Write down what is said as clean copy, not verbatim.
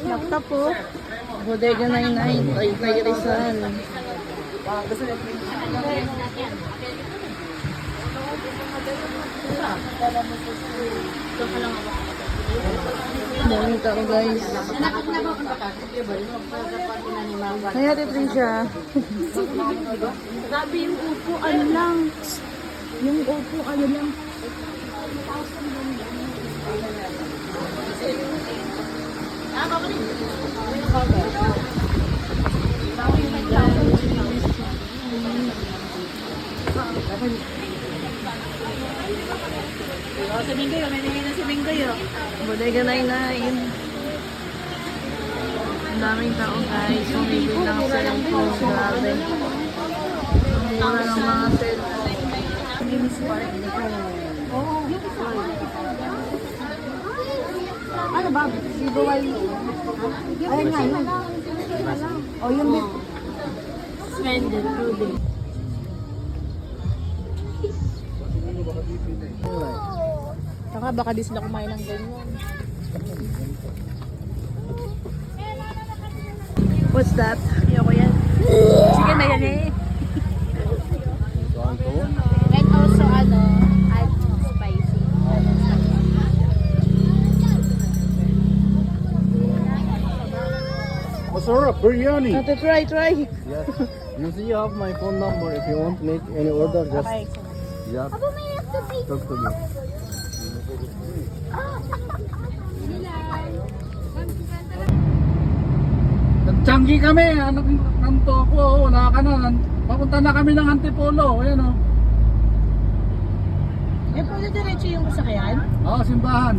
Laptop po. Bodega 99. Ay, kay Rizal. Daming tao guys. Kaya rin siya. Grabe yung upo, ano lang. Yung upo, ano lang. Si Minggoy, may naging na si Minggoy. Bodega 99. Ang daming tao guys. Sumibig ng cellphone. Grabe. Mura ng mga cellphone. Ano ba? Sibuwal. Ayun nga yun. O yung bit. Spended, Rudy. Saka baka di sila kumain ng ganyan. What's that? Ayoko yan. Sige na yan eh. And also ano, add spicy. Masarap, biryani. Ate, try. Yes. You see, you have my phone number. If you want to make any order, just yeah. Talk to me. Nagtiyanggi kami, anak ng Topo, wala ka na. Papunta na kami ng Antipolo, ayan o. Eh, pwede diretso yung sasakyan? Simbahan.